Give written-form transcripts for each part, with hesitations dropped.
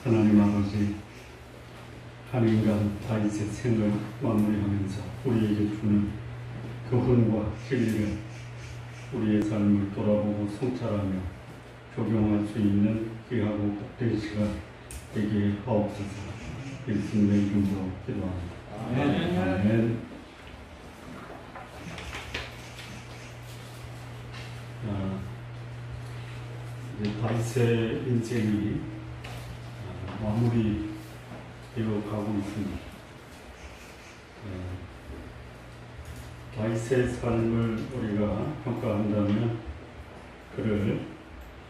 하나님 아버지, 한 인간 다윗의 생을 마무리하면서 우리에게 주는 교훈과 진리를 우리의 삶을 돌아보고 성찰하며 적용할 수 있는 귀하고 복된 시간 되게 하옵소서. 예수님의 이름으로 기도합니다. 아멘. 아멘. 이제 다윗의 인생이 마무리되어 가고 있습니다. 다윗의 삶을 우리가 평가한다면 그를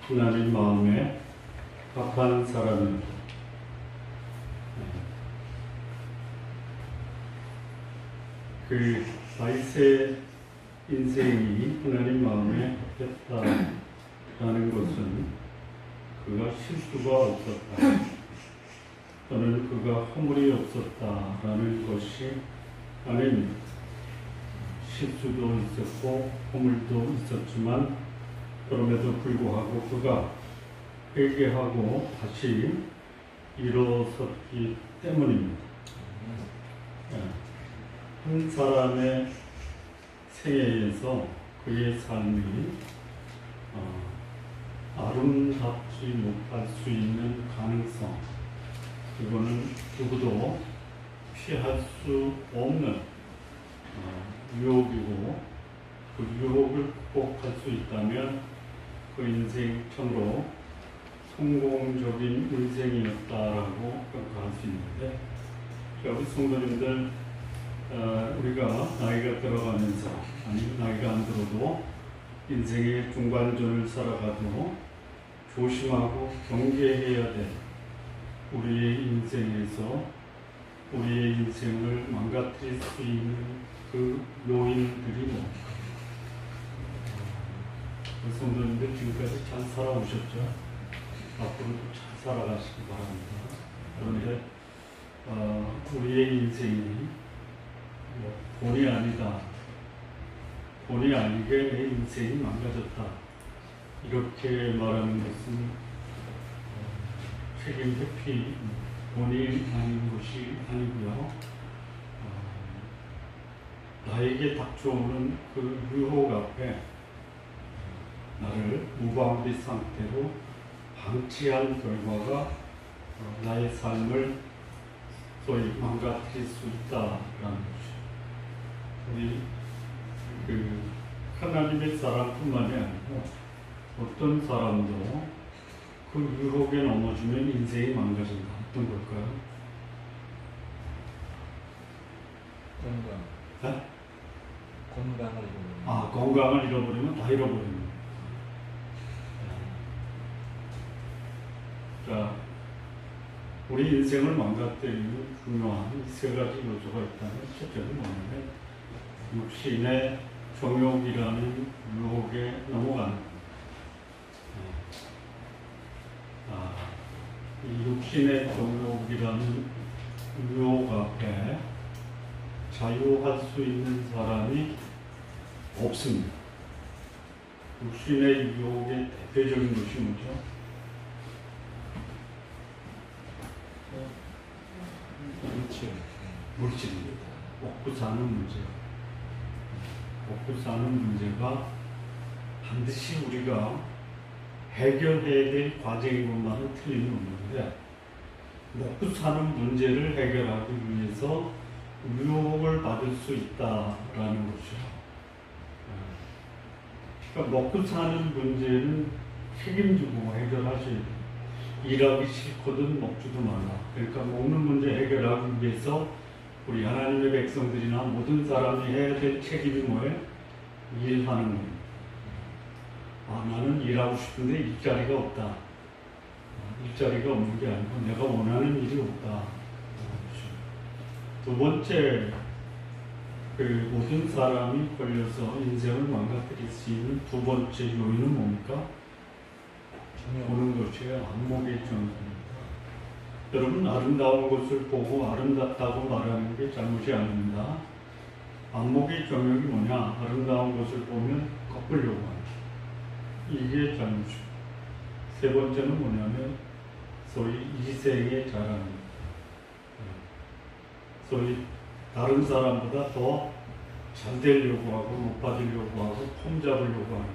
하나님 마음에 합한 사람입니다. 그 다윗의 인생이 하나님 마음에 합했다라는 것은 그가 실수가 없었다, 또는 그가 허물이 없었다라는 것이 아닙니다. 실수도 있었고 허물도 있었지만 그럼에도 불구하고 그가 회개하고 다시 일어섰기 때문입니다. 한 사람의 생애에서 그의 삶이 아름답지 못할 수 있는 가능성, 이거는 누구도 피할 수 없는 유혹이고, 그 유혹을 극복할 수 있다면 그 인생 참으로 성공적인 인생이었다라고 평가할 수 있는데, 우리 성도님들, 우리가 나이가 들어가면서, 아니 나이가 안 들어도 인생의 중반전을 살아가도 조심하고 경계해야 될 우리의 인생에서 우리의 인생을 망가뜨릴 수 있는 그 요인들이 뭡니까? 성도님들 지금까지 잘 살아오셨죠? 앞으로도 잘 살아가시기 바랍니다. 그런데 우리의 인생이 본의 아니다, 본의 아니게 내 인생이 망가졌다, 이렇게 말하는 것은 책임 회피, 본의 아닌 것이 아니고요. 나에게 닥쳐오는 그 유혹 앞에 나를 무방비 상태로 방치한 결과가 나의 삶을 소위 망가뜨릴 수 있다라는 것이죠. 우리 하나님의 사람뿐만이 아니고 어떤 사람도 그 유혹에 넘어지면 인생이 망가진다. 어떤 걸까요? 건강. 네? 건강을 잃어버리면. 건강을 잃어버리면 다 잃어버립니다. 자, 우리 인생을 망가뜨리는 중요한 세 가지 요소가 있다면, 첫째는 뭐냐면 육신의 정욕이라는 유혹에 넘어가는 겁니다. 이 육신의 정욕이라는 유혹 앞에 자유할 수 있는 사람이 없습니다. 육신의 유혹의 대표적인 것이 뭐죠? 물질입니다. 먹고 사는 문제. 먹고 사는 문제가 반드시 우리가 해결해야 될 과제인 것만은 틀림없는데, 먹고 사는 문제를 해결하기 위해서 유혹을 받을 수 있다라는 것이죠. 그러니까 먹고 사는 문제는 책임지고 해결하셔야 돼요. 일하기 싫거든 먹지도 말라. 그러니까 먹는 문제 해결하기 위해서 우리 하나님의 백성들이나 모든 사람이 해야 될 책임이 뭐예요? 일하는 겁니다. 나는 일하고 싶은데 일자리가 없다. 일자리가 없는 게 아니고 내가 원하는 일이 없다. 두 번째, 모든 사람이 걸려서 인생을 망가뜨릴 수 있는 두 번째 요인은 뭡니까? 보는 것이 안목의 정입니다. 여러분, 아름다운 것을 보고 아름답다고 말하는 게 잘못이 아닙니다. 안목의 정욕이 뭐냐? 아름다운 것을 보면 꺾으려고 하는, 이게 잘못이죠. 세 번째는 뭐냐면 소위 이생의 자랑, 소위 다른 사람보다 더 잘 되려고 하고 높아지려고 하고 폼 잡으려고 하는.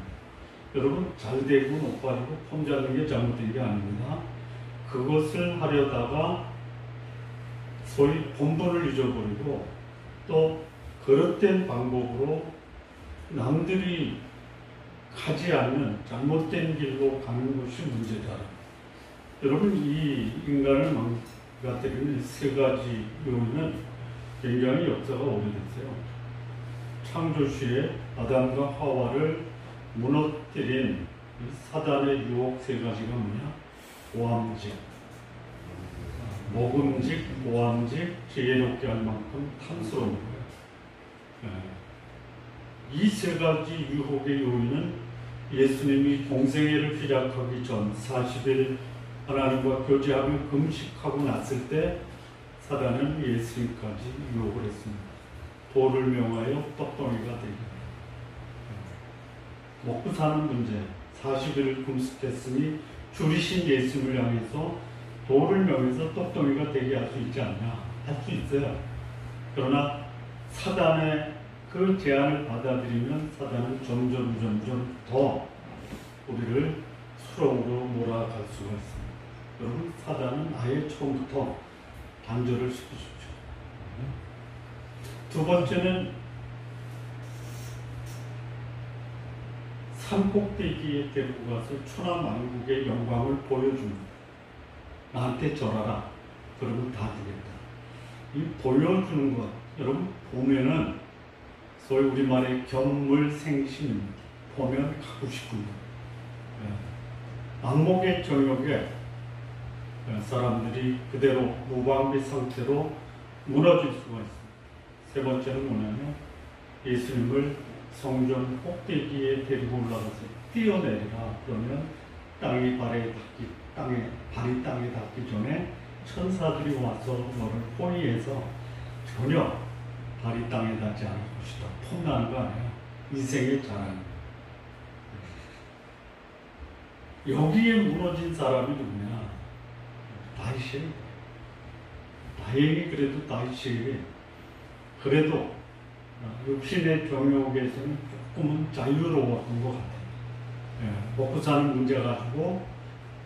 여러분, 잘 되고 높아지고 폼 잡는 게 잘못된 게 아닙니다. 그것을 하려다가 소위 본분을 잊어버리고 또 그릇된 방법으로 남들이 가지 않는 잘못된 길로 가는 것이 문제다. 여러분, 이 인간을 망가뜨리는 세 가지 요인은 굉장히 역사가 오래됐어요. 창조시에 아담과 하와를 무너뜨린 사단의 유혹 세 가지가 뭐냐? 오함직, 먹음직, 오함직, 지혜롭게 할 만큼 탐스러운 거예요. 이 세 가지 유혹의 요인은 예수님이 공생애를 시작하기 전 40일 하나님과 교제하며 금식하고 났을 때 사단은 예수님까지 유혹을 했습니다. 돌을 명하여 떡덩이가 되게. 먹고 사는 문제, 40일을 금식했으니 줄이신 예수님을 향해서 돌을 명해서 떡덩이가 되게 할 수 있지 않냐? 할 수 있어요. 그러나 사단의 그 제안을 받아들이면 사단은 점점 더 우리를 수렁으로 몰아갈 수가 있습니다. 여러분, 사단은 아예 처음부터 단절을 시키십시오. 두 번째는 산꼭대기에 데리고 가서 천하만국의 영광을 보여줍니다. 나한테 절하라. 그러면 다 되겠다. 이 보여주는 것, 여러분 보면은 소위 우리말의 견물생심입니다. 보면 가고 싶습니다. 안목의 정욕에 사람들이 그대로 무방비 상태로 무너질 수가 있습니다. 세 번째는 뭐냐면 예수님을 성전 꼭대기에 데리고 올라가서 뛰어내리라. 그러면 발이 땅에 닿기 전에 천사들이 와서 너를 포위해서 전혀 발이 땅에 닿지 않을 것이다. 폼나는 거 아니에요. 인생의 자랑. 여기에 무너진 사람이 누구냐? 다윗이에요. 다행히 그래도 다윗이 그래도 육신의 정욕에서는 조금은 자유로웠던 것 같아요. 먹고 사는 문제 가지고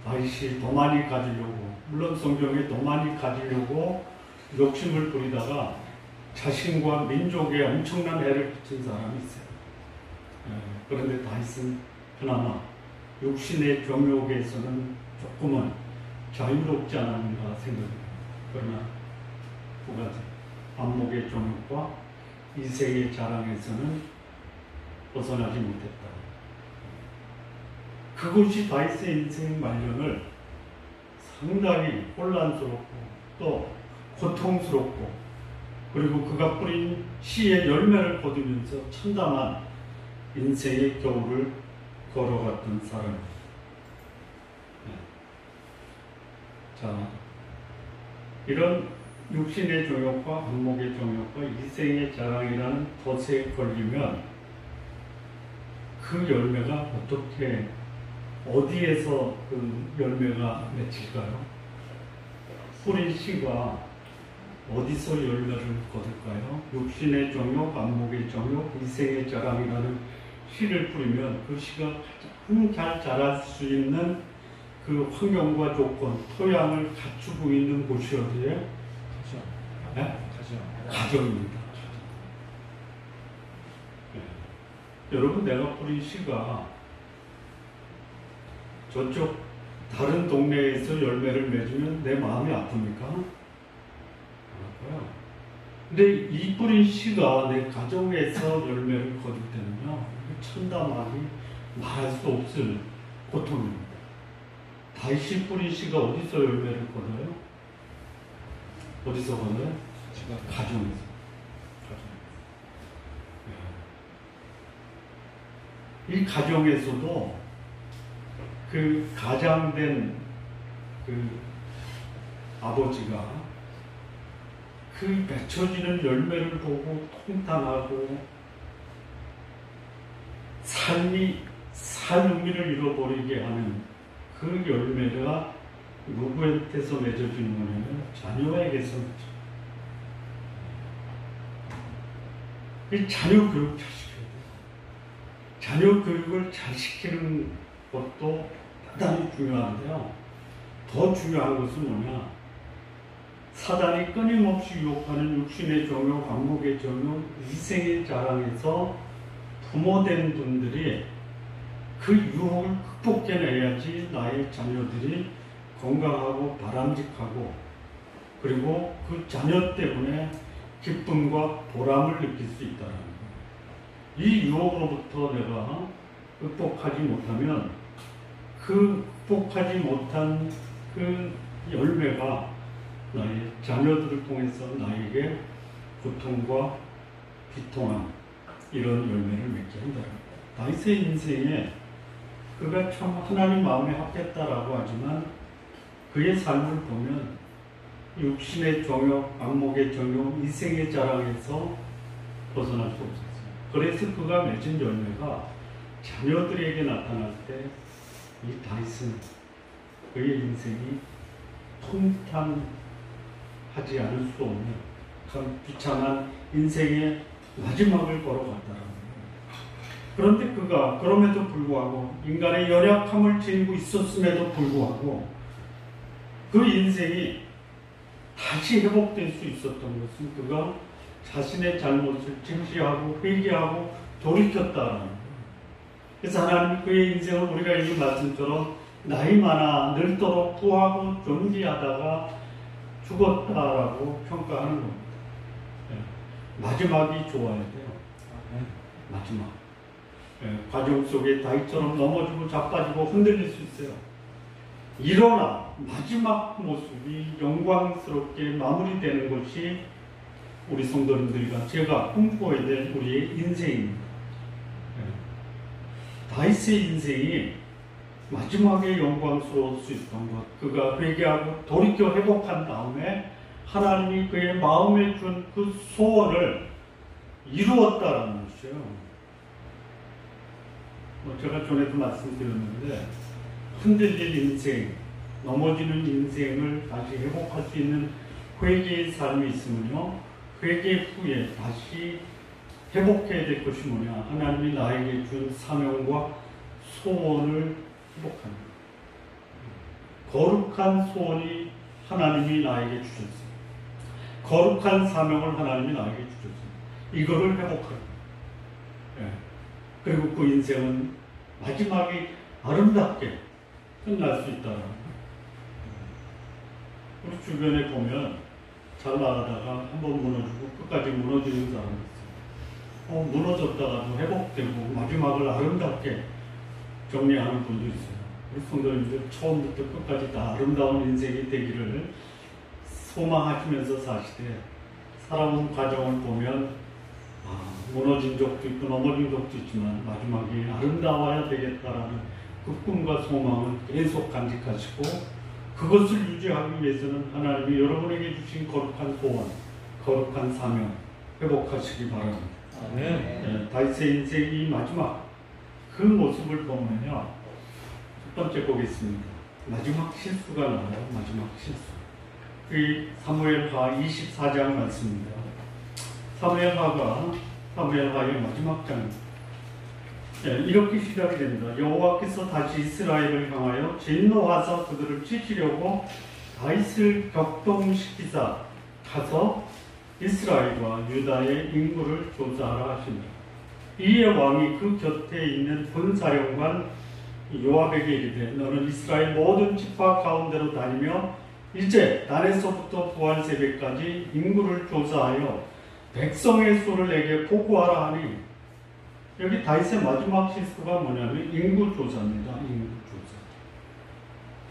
다윗이 더 많이 가지려고, 물론 성경에 더 많이 가지려고 욕심을 부리다가 자신과 민족에 엄청난 해를 끼친 사람이 있어요. 그런데 다윗은 그나마 육신의 정욕에서는 조금은 자유롭지 않았는가 생각합니다. 그러나 두 가지, 안목의 정욕과 이생의 자랑에서는 벗어나지 못했다. 그것이 다윗의 인생 말년을 상당히 혼란스럽고 또 고통스럽고 그리고 그가 뿌린 씨의 열매를 거두면서 참담한 인생의 겨울을 걸어갔던 사람입니다. 자, 이런 육신의 정욕과 안목의 정욕과 이생의 자랑이라는 덫에 걸리면 그 열매가 어떻게, 어디에서 그 열매가 맺힐까요? 뿌린 씨가 어디서 열매를 거둘까요? 육신의 정욕, 안목의 정욕, 이생의 자랑이라는 씨를 뿌리면 그 씨가 가장 잘 자랄 수 있는 그 환경과 조건, 토양을 갖추고 있는 곳이 어디예요? 가정입니다. 여러분, 내가 뿌린 씨가 저쪽 다른 동네에서 열매를 맺으면 내 마음이 아픕니까? 아파요. 근데 이 뿌린 씨가 내 가정에서 열매를 거둘 때는요, 참담하기 말할 수 없을 고통입니다. 다윗이 뿌린 씨가 어디서 열매를 거둬요? 어디서 거둬요? 가정에서. 이 가정에서도 그 가장된 그 아버지가 그 맺혀지는 열매를 보고 통탄하고 삶이 살 의미를 잃어버리게 하는 그 열매가 누구한테서 맺어지는 거냐면 자녀에게서 맺어요. 이 자녀 교육 잘 시켜야 돼요. 자녀 교육을 잘 시키는 것도 대단히 중요한데요. 더 중요한 것은 뭐냐? 사단이 끊임없이 유혹하는 육신의 정욕, 안목의 정욕, 이생의 자랑에서 부모된 분들이 그 유혹을 극복해내야지 나의 자녀들이 건강하고 바람직하고 그리고 그 자녀 때문에 기쁨과 보람을 느낄 수 있다는 거예요. 이 유혹으로부터 내가 극복하지 못하면 그 극복하지 못한 그 열매가 나의 자녀들을 통해서 나에게 고통과 비통함 이런 열매를 맺게 한다는 거예요. 다윗의 인생에 그가 참 하나님 마음에 합했다라고 하지만 그의 삶을 보면 육신의 정욕, 안목의 정욕, 이생의 자랑에서 벗어날 수 없었어요. 그래서 그가 맺은 열매가 자녀들에게 나타날 때 이 다윗은 그의 인생이 통탄하지 않을 수 없는 참 비참한 인생의 마지막을 걸어갔다라는 거예요. 그런데 그가 그럼에도 불구하고 인간의 연약함을 지니고 있었음에도 불구하고 그 인생이 다시 회복될 수 있었던 것은 그가 자신의 잘못을 직시하고 회개하고 돌이켰다라는 거예요. 그래서 하나님은 그의 인생을 우리가 읽은 말씀처럼 나이 많아 늙도록 구하고 존귀하다가 죽었다라고 평가하는 겁니다. 마지막이 좋아야 돼요. 마지막. 과정 속에 다윗처럼 넘어지고 자빠지고 흔들릴 수 있어요. 일어나 마지막 모습이 영광스럽게 마무리되는 것이 우리 성도님들과 제가 꿈꿔야 될 우리의 인생입니다. 다윗의 인생이 마지막에 영광스러울 수 있던 것, 그가 회개하고 돌이켜 회복한 다음에 하나님이 그의 마음에 준 그 소원을 이루었다라는 것이에요. 제가 전에도 말씀드렸는데 흔들릴 인생, 넘어지는 인생을 다시 회복할 수 있는 회개의 삶이 있으면요, 회개 후에 다시 회복해야 될 것이 뭐냐? 하나님이 나에게 준 사명과 소원을 회복하는 거예요. 거룩한 소원이 하나님이 나에게 주셨어요. 거룩한 사명을 하나님이 나에게 주셨어요. 이거를 회복하는 거예요. 그리고 그 인생은 마지막에 아름답게 끝날 수 있다는 거예요. 우리 주변에 보면 잘 나가다가 한번 무너지고 끝까지 무너지는 사람이 있어요. 무너졌다가도 회복되고 마지막을 아름답게 정리하는 분도 있어요. 우리 성도님들 처음부터 끝까지 다 아름다운 인생이 되기를 소망하시면서 사시되 살아온 과정을 보면 무너진 적도 있고 넘어진 적도 있지만 마지막이 아름다워야 되겠다라는 그 꿈과 소망을 계속 간직하시고 그것을 유지하기 위해서는 하나님이 여러분에게 주신 거룩한 소원, 거룩한 사명 회복하시기 바랍니다. 다윗의 인생이 마지막 그 모습을 보면요, 첫 번째 보겠습니다. 마지막 실수가 나와요. 마지막 실수. 그 사무엘하 24장 말씀입니다. 사무엘하의 마지막 장. 이렇게 시작이 됩니다. 여호와께서 다시 이스라엘을 향하여 진노하사 그들을 치시려고 다윗을 격동시키사 가서 이스라엘과 유다의 인구를 조사하라 하시니라. 이에 왕이 그 곁에 있는 군사령관 요압에게 이르되 너는 이스라엘 모든 지파 가운데로 다니며 이제 단에서부터 부활 새벽까지 인구를 조사하여 백성의 수를 내게 보고하라 하니, 여기 다윗의 마지막 실수가 뭐냐면 인구 조사입니다. 인구 조사.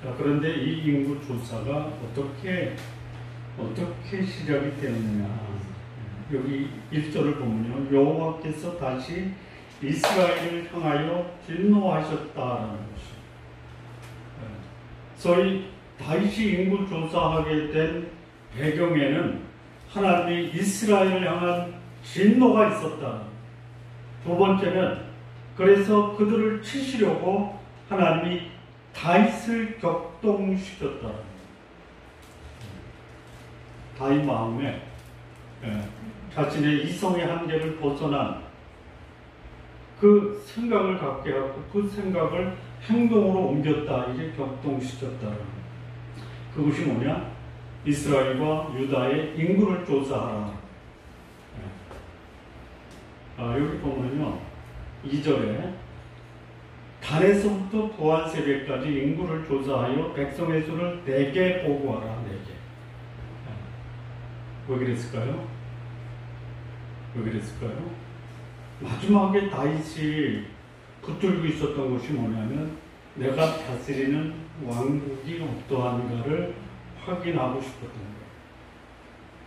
자, 그런데 이 인구 조사가 어떻게 시작이 되었느냐. 여기 1절을 보면요, 여호와께서 다시 이스라엘을 향하여 진노하셨다라는 것이에요. 저희 다윗이 인구 조사하게 된 배경에는 하나님이 이스라엘을 향한 진노가 있었다. 두 번째는 그래서 그들을 치시려고 하나님이 다윗을 격동시켰다. 다윗 마음에 자신의 이성의 한계를 벗어난 그 생각을 갖게 하고 그 생각을 행동으로 옮겼다. 이게 격동시켰다. 그것이 뭐냐? 이스라엘과 유다의 인구를 조사하라. 여기 보면요, 2절에 단에서부터 부활세대까지 인구를 조사하여 백성의 수를 내게 보고하라. 내게. 왜 그랬을까요? 왜 그랬을까요? 마지막에 다윗이 붙들고 있었던 것이 뭐냐면 내가 다스리는 왕국이 어떠한가를 확인하고 싶었던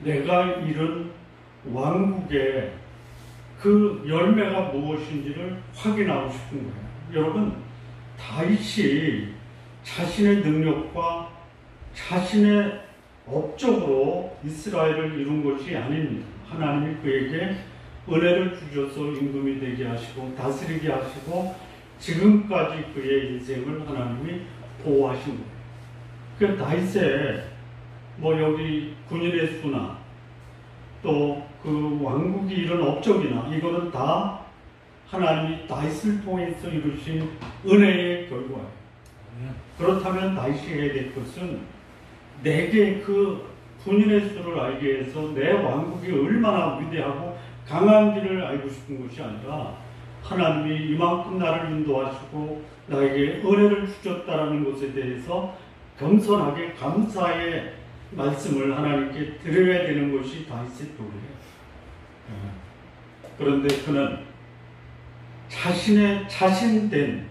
거예요. 내가 이룬 왕국의 그 열매가 무엇인지를 확인하고 싶은 거예요. 여러분, 다윗이 자신의 능력과 자신의 업적으로 이스라엘을 이룬 것이 아닙니다. 하나님이 그에게 은혜를 주셔서 임금이 되게 하시고 다스리게 하시고 지금까지 그의 인생을 하나님이 보호하신 거예요. 그 다윗의 여기 군인의 수나 또 그 왕국이 이런 업적이나 이거는 다 하나님이 다윗을 통해서 이루신 은혜의 결과예요. 그렇다면 다윗이 해야 될 것은 내게 그 군인의 수를 알게 해서 내 왕국이 얼마나 위대하고 강한지를 알고 싶은 것이 아니라 하나님이 이만큼 나를 인도하시고 나에게 은혜를 주셨다라는 것에 대해서 겸손하게 감사의 말씀을 하나님께 드려야 되는 것이 다윗의 도리예요. 그런데 그는 자신된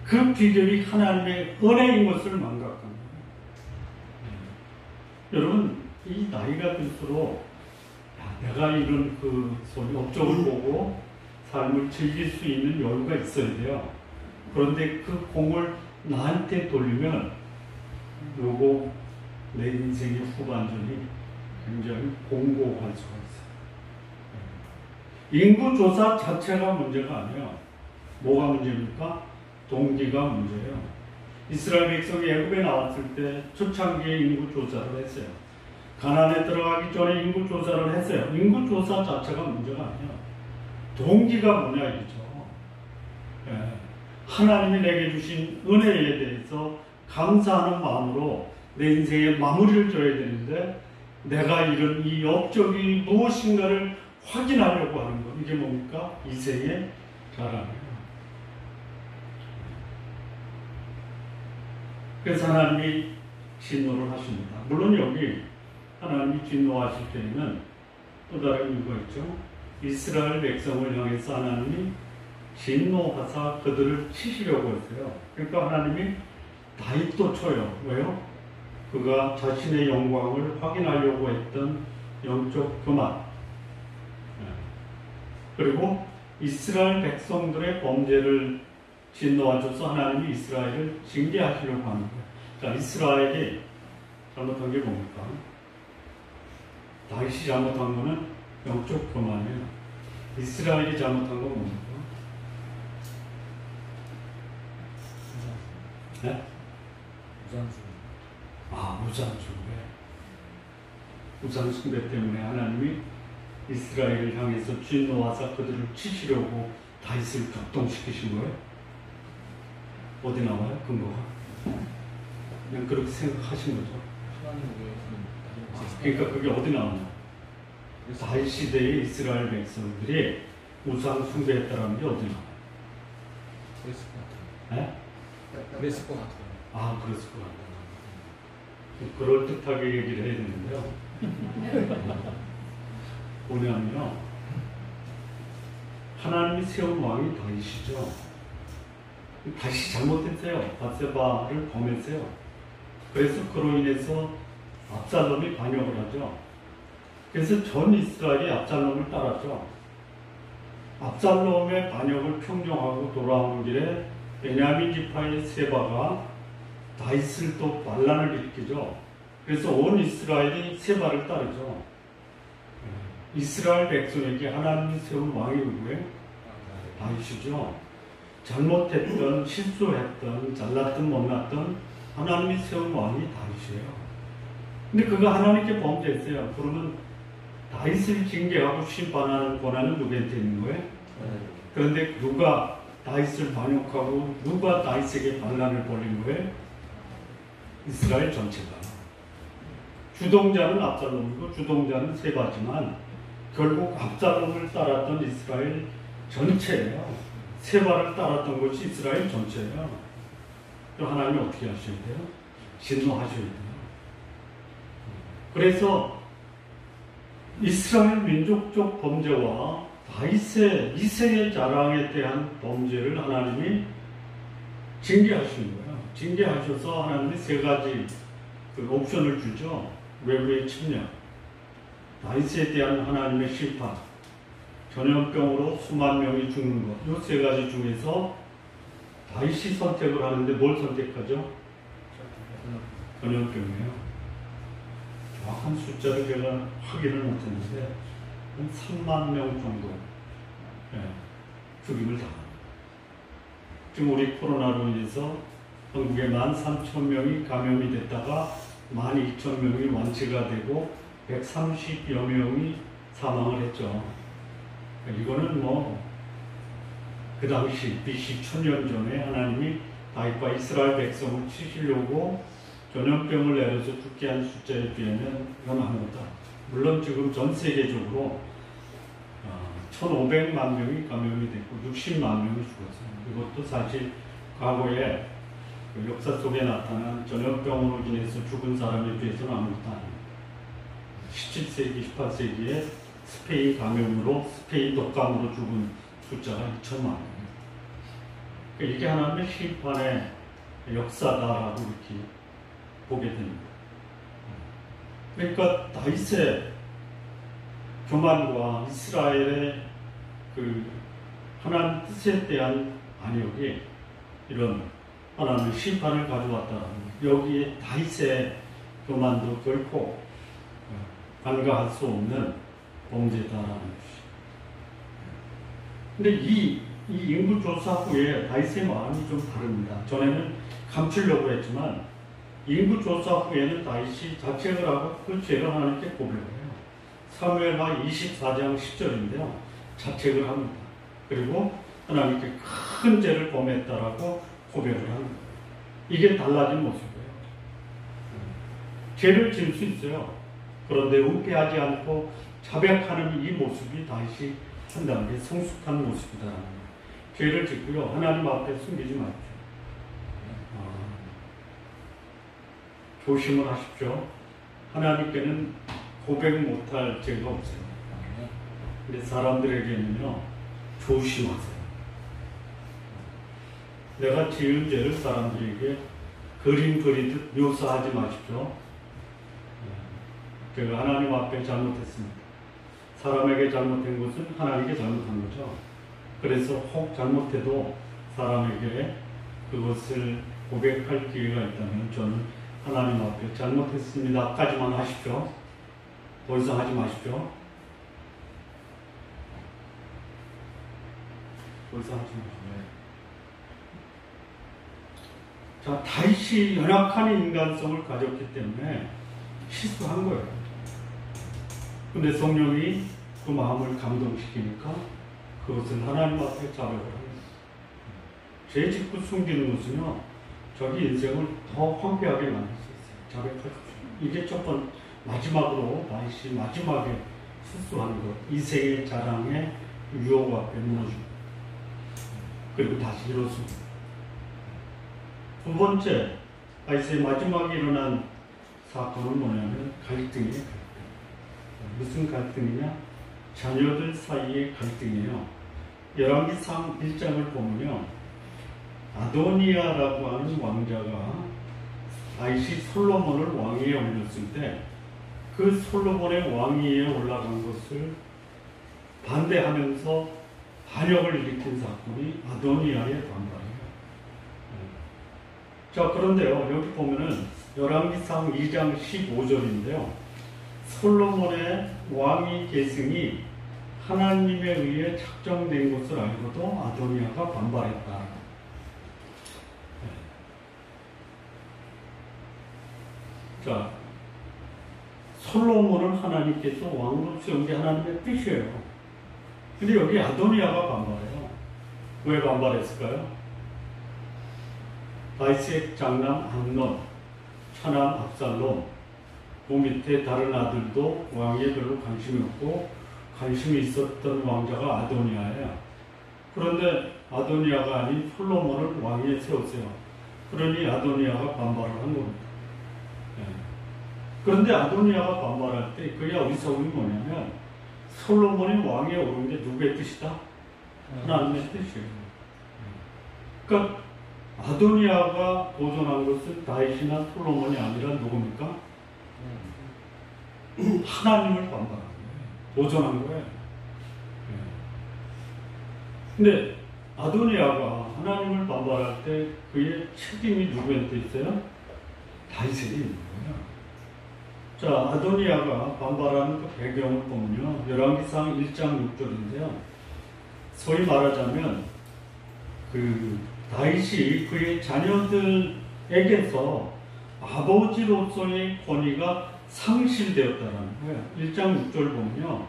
그 비결이 하나님의 은혜인 것을 망각한 거예요. 여러분, 이 나이가 들수록 내가 이런 그 소위 업적을 보고 삶을 즐길 수 있는 여유가 있어야 돼요. 그런데 그 공을 나한테 돌리면 요거 내 인생의 후반전이 굉장히 공고할 수가 있어요. 인구조사 자체가 문제가 아니에요. 뭐가 문제입니까? 동기가 문제예요. 이스라엘 백성이 애굽에 나왔을 때 초창기에 인구조사를 했어요. 가나안에 들어가기 전에 인구조사를 했어요. 인구조사 자체가 문제가 아니에요. 동기가 뭐냐 이거죠. 하나님이 내게 주신 은혜에 대해서 감사하는 마음으로 내 인생에 마무리를 줘야 되는데 내가 이룬 이 업적이 무엇인가를 확인하려고 하는 것. 이게 뭡니까? 이생의 자랑이에요. 그래서 하나님이 진노를 하십니다. 물론 여기 하나님이 진노하실 때에는 또 다른 이유가 있죠. 이스라엘 백성을 향해서 하나님이 진노하사 그들을 치시려고 했어요. 그러니까 하나님이 다윗도 쳐요. 왜요? 그가 자신의 영광을 확인하려고 했던 영적 교만. 그리고 이스라엘 백성들의 범죄를 진노하셔서 하나님이 이스라엘을 징계하시려고 하는 거예요. 자, 이스라엘이 잘못한 게 뭡니까? 다윗이 잘못한 거는 영적 교만이에요. 이스라엘이 잘못한 건 뭡니까? 네? 무산숭배. 무산숭배 때문에 하나님이 이스라엘을 향해서 진노하사 그들을 치시려고 다윗을 격동시키신 거예요. 어디 나와요? 근거가? 그냥 그렇게 생각하신 거죠. 그러니까 그게 어디 나오냐? 다윗 시대의 이스라엘 백성들이 우상 숭배했다라는 게 어디 나와요? 그랬을 것 같아요. 네? 그랬을 것 같아요. 그랬을 것 같아요. 그럴듯하게 얘기를 해야 되는데요. 뭐냐면요, 하나님이 세운 왕이 다윗이죠. 다윗이 잘못했어요. 밧세바를 범했어요. 그래서 그로 인해서 압살롬이 반역을 하죠. 그래서 전 이스라엘이 압살롬을 따랐죠. 압살롬의 반역을 평정하고 돌아오는 길에 베냐민 지파의 세바가 다윗을 또 반란을 일으키죠. 그래서 온 이스라엘이 세바를 따르죠. 이스라엘 백성에게 하나님이 세운 왕이 누구예요? 다윗이죠. 잘못했던, 실수했던, 잘났던, 못났던 하나님이 세운 왕이 다윗이에요. 근데 그거 하나님께 범죄했어요. 그러면 다윗을 징계하고 심판하는 권한은 누구한테 있는 거예요? 그런데 누가 다윗을 반역하고 누가 다윗에게 반란을 벌린 거예요? 이스라엘 전체가. 주동자는 압살롬이고 주동자는 세바지만 결국 압살롬을 따랐던 이스라엘 전체예요. 세바를 따랐던 것이 이스라엘 전체예요. 그럼 하나님이 어떻게 하셔야 돼요? 진노하셔야 돼요. 그래서 이스라엘 민족적 범죄와 다윗의 이세의 자랑에 대한 범죄를 하나님이 징계하시는 거예요. 징계하셔서 하나님이 세 가지 그 옵션을 주죠. 외부의 침략, 다윗에 대한 하나님의 심판, 전염병으로 수만 명이 죽는 것. 이 세 가지 중에서 다윗이 선택을 하는데 뭘 선택하죠? 전염병이에요. 정확한 숫자를 제가 확인을 못했는데 한 3만 명 정도 죽임을 당합니다. 지금 우리 코로나로 인해서 한국에 13,000명이 감염이 됐다가 12,000명이 완치가 되고 130여 명이 사망을 했죠. 이거는 그 당시 BC 1000년 전에 하나님이 다윗과 이스라엘 백성을 치시려고 전염병을 내려서 죽게 한 숫자에 비하면 이건 아무것도. 물론 지금 전 세계적으로 1,500만 명이 감염이 됐고 60만 명이 죽었어요. 이것도 사실 과거에 그 역사 속에 나타난 전염병으로 인해서 죽은 사람에 비해서는 아무것도 아닙니다. 17세기, 18세기에 스페인 감염으로, 스페인 독감으로 죽은 숫자가 2천만 명입니다. 그러니까 이게 하나님의 심판의 역사다라고 이렇게 보게 됩니다. 그러니까 다윗의 교만과 이스라엘의 그 하나님 뜻에 대한 반역이 이런 하나님의 심판을 가져왔다. 여기에 다윗의 교만도 결코 간과할 수 없는 범죄다라는 것이. 근데 이 인구조사 후에 다윗의 마음이 좀 다릅니다. 전에는 감추려고 했지만 인구조사 후에는 다윗이 자책을 하고 그 죄를 하나님께 고백을 해요. 사무엘하 24장 10절인데요. 자책을 합니다. 그리고 하나님께 큰 죄를 범했다라고 고백을 합니다. 이게 달라진 모습이에요. 죄를 지을 수 있어요. 그런데 은폐하지 않고 자백하는 이 모습이 다윗이 한다는 게 성숙한 모습이다라는 거예요. 죄를 짓고요. 하나님 앞에 숨기지 마십시오. 조심을 하십시오. 하나님께는 고백 못할 죄가 없어요. 근데 사람들에게는요, 조심하세요. 내가 지은 죄를 사람들에게 그림 그리듯 묘사하지 마십시오. 제가 하나님 앞에 잘못했습니다. 사람에게 잘못한 것은 하나님께 잘못한 거죠. 그래서 혹 잘못해도 사람에게 그것을 고백할 기회가 있다면 저는 하나님 앞에 잘못했습니다. 까지만 하십시오. 더 이상 하지 마십시오. 더 이상 하지 마십시오. 자, 다윗이 연약한 인간성을 가졌기 때문에 실수한 거예요. 근데 성령이 그 마음을 감동시키니까 그것을 하나님 앞에 자백을 합니다. 죄 짓고 숨기는 것은요, 자기 인생을 더 황폐하게 만들 수 있어요. 자백하십시오. 이게 첫 번째, 마지막으로 다윗이 마지막에 실수하는 것, 이세의 자랑의 유혹 앞에 무너집니다. 그리고 다시 일어섭니다. 두 번째, 다윗의 마지막에 일어난 사건은 뭐냐면 갈등이에요. 갈등. 무슨 갈등이냐? 자녀들 사이의 갈등이에요. 열왕기상 1장을 보면요, 아도니아라고 하는 왕자가 다윗이 솔로몬을 왕위에 올렸을 때 그 솔로몬의 왕위에 올라간 것을 반대하면서 반역을 일으킨 사건이 아도니아의 반발이에요. 자, 그런데요, 여기 보면은 열왕기상 2장 15절인데요. 솔로몬의 왕위 계승이 하나님에 의해 작정된 것을 알고도 아도니아가 반발했다. 자, 솔로몬을 하나님께서 왕으로 세운 게 하나님의 뜻이에요. 근데 여기 아도니아가 반발해요. 왜 반발했을까요? 다윗의 장남 암논, 차남 압살롬, 그 밑에 다른 아들도 왕위에 별로 관심이 없고 관심이 있었던 왕자가 아도니아예요. 그런데 아도니아가 아닌 솔로몬을 왕위에 세웠어요. 그러니 아도니아가 반발을 한 겁니다. 그런데 아도니아가 반발할 때 그게 어리석은 게 뭐냐면 솔로몬이 왕위에 오른 게 누구의 뜻이다? 하나님의 뜻이에요. 그러니까 아도니아가 도전한 것은 다윗이나 솔로몬이 아니라 누굽니까? 하나님을 반발한 거예요. 도전한 거예요. 근데 아도니아가 하나님을 반발할 때 그의 책임이 누구한테 있어요? 다윗에게 있는 거예요. 자, 아도니아가 반발하는 그 배경을 보면요. 열왕기상 1장 6절인데요. 소위 말하자면 그 다윗이 그의 자녀들에게서 아버지로서의 권위가 상실되었다는 거예요. 1장 6절 보면요.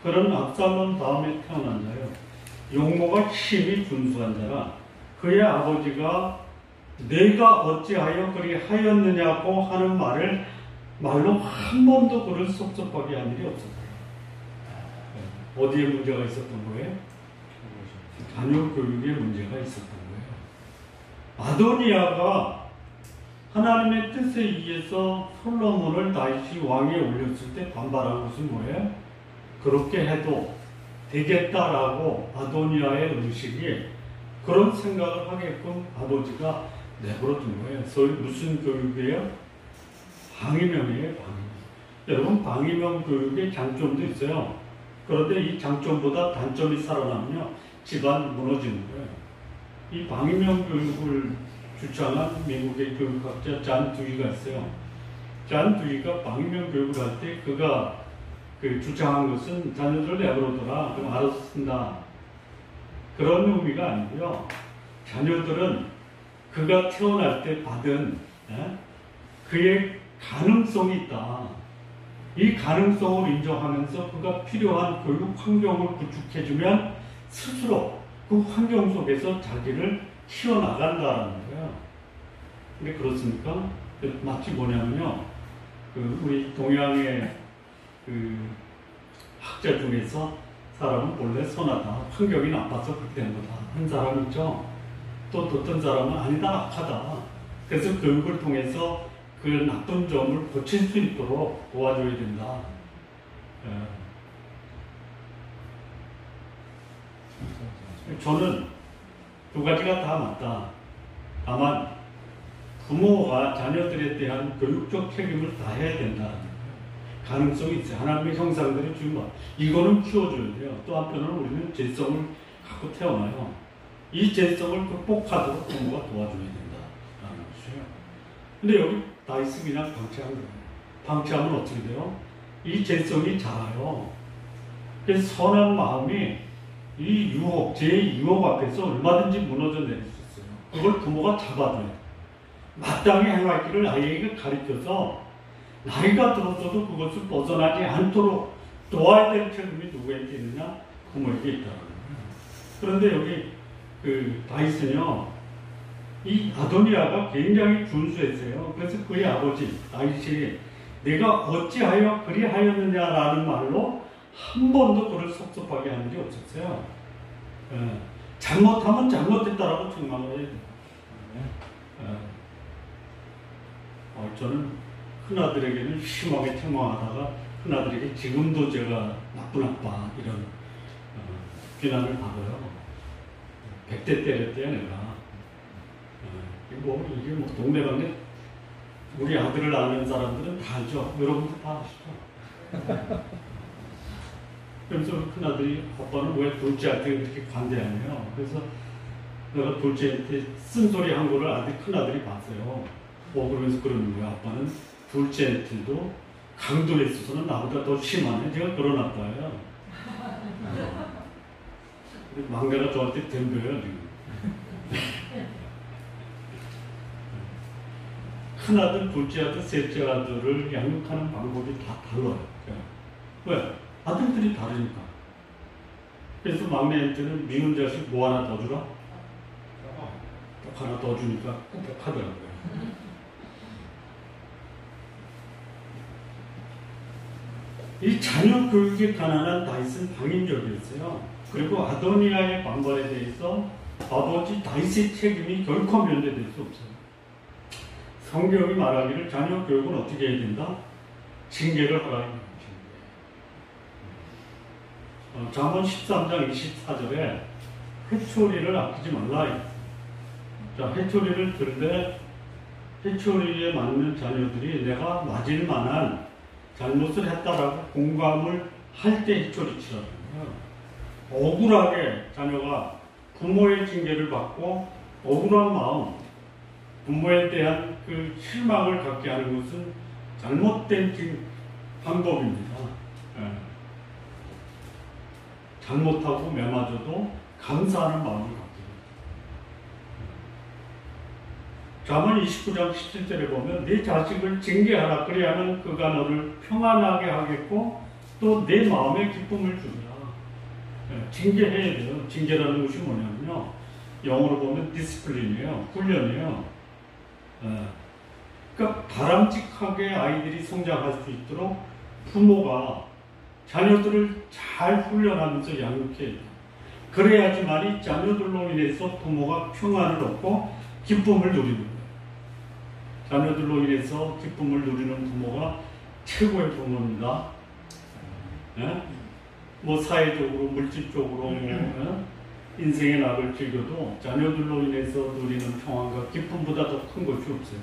그런 압살롬 다음에 태어난 자요. 용모가 심히 준수한 자라 그의 아버지가 내가 어찌하여 그리 하였느냐고 하는 말로 한 번도 그를 섭섭하게 한 일이 없었다. 어디에 문제가 있었던 거예요? 자녀 교육에 문제가 있었던 거예요. 아도니아가 하나님의 뜻에 의해서 솔로몬을 다윗이 왕위에 올렸을 때 반발한 것은 뭐예요? 그렇게 해도 되겠다라고 아도니아의 의식이 그런 생각을 하게끔 아버지가 내버려 둔 거예요. 소위 무슨 교육이에요? 방위명이에요, 방위명. 여러분, 방위명 교육의 장점도 있어요. 그런데 이 장점보다 단점이 살아나면요, 집안 무너지는 거예요. 이 방위명 교육을 주창한 미국의 교육학자 잔 두이가 있어요. 잔 두이가 방위명 교육을 할 때 그가 주장한 것은 자녀들을 내버려둬라, 그럼 알아서 쓴다. 그런 의미가 아니고요. 자녀들은 그가 태어날 때 받은 그의 가능성이 있다. 이 가능성을 인정하면서 그가 필요한 교육 환경을 구축해주면 스스로 그 환경 속에서 자기를 키워나간다는 거예요. 근데 그렇습니까? 마치 뭐냐면요. 우리 동양의 학자 중에서 사람은 원래 선하다. 환경이 나빠서 그렇게 된 거다. 한 사람 있죠. 또 어떤 사람은 아니다, 악하다. 그래서 교육을 통해서 그 나쁜 점을 고칠 수 있도록 도와줘야 된다. 저는 두 가지가 다 맞다. 다만 부모가 자녀들에 대한 교육적 책임을 다해야 된다는 가능성이 있어요. 하나님의 형상들이 주면 이거는 키워줘야 돼요. 또 한편으로는 우리는 죄성을 갖고 태어나요. 이 죄성을 극복하도록 부모가 도와줘야 된다라는 것이에요. 근데 여기 다윗은 그냥 방치한 거예요. 방치하면 어떻게 돼요? 이 죄성이 자라요. 그래서 선한 마음이 이 유혹, 제 유혹 앞에서 얼마든지 무너져 내릴 수 있어요. 그걸 부모가 잡아줘야 돼요. 마땅히 행할 길을 아이에게 가르쳐서 나이가 들어서도 그것을 벗어나지 않도록 도와야 될 책임이 누구에게 있느냐? 부모에게 있다는 거예요. 그런데 여기 다윗은요, 이 아도니아가 굉장히 준수했어요. 그래서 그의 아버지 다윗이 내가 어찌하여 그리하였느냐라는 말로 한 번도 그를 섭섭하게 한 일이 없었어요. 잘못하면 잘못했다라고 책망을 해야 돼요. 저는 큰아들에게는 심하게 책망하다가 큰아들에게 지금도 제가 나쁜 아빠 이런 비난을 받아요. 100대 때렸대요 내가. 이게 뭐 동네방네 우리 아들을 아는 사람들은 다 알죠. 여러분도 다 아시죠. 그래서 큰아들이 아빠는 왜 둘째한테 그렇게 관대하냐. 그래서 내가 둘째한테 쓴소리 한 거를 큰아들이 봤어요. 그러면서 그러는 거야. 아빠는 둘째한테도 강도에 있어서는 나보다 더 심하네. 제가 그런 아빠예요. 우리 막내가 저한테 덤벼요 지금. 큰아들, 둘째아들, 셋째아들을 양육하는 방법이 다 달라요. 왜? 아들들이 다르니까. 그래서 막내한테는 미운 자식 뭐 하나 더 주라? 딱 하나 더 주니까 꾹꾹하더라고요. 이 자녀 교육에 관한 다윗은 방임적이었어요. 그리고 아도니아의 반발에 대해서 아버지 다윗의 책임이 결코 면제될 수 없어요. 성경이 말하기를 자녀 교육은 어떻게 해야 된다? 징계를 하라는 거죠. 잠언 13장 24절에 회초리를 아끼지 말라. 자, 회초리를 들되 회초리에 맞는 자녀들이 내가 맞을 만한 잘못을 했다라고 공감을 할 때 회초리 치라는 거예요. 억울하게 자녀가 부모의 징계를 받고 억울한 마음, 부모에 대한 그 실망을 갖게 하는 것은 잘못된 방법입니다. 잘못하고 매맞아도 감사하는 마음을 갖게 됩니다. 잠언 29장 17절에 보면 네 자식을 징계하라. 그리하면 그가 너를 평안하게 하겠고 또 내 마음에 기쁨을 주리라. 징계해야 돼요. 징계라는 것이 뭐냐면요. 영어로 보면 디스플린이에요. 훈련이에요. 그러니까 바람직하게 아이들이 성장할 수 있도록 부모가 자녀들을 잘 훈련하면서 양육해야 돼요. 그래야지만이 자녀들로 인해서 부모가 평안을 얻고 기쁨을 누리는 거예요. 자녀들로 인해서 기쁨을 누리는 부모가 최고의 부모입니다. 뭐 사회적으로, 물질적으로, 인생의 낙을 즐겨도 자녀들로 인해서 누리는 평안과 기쁨보다 더 큰 것이 없어요.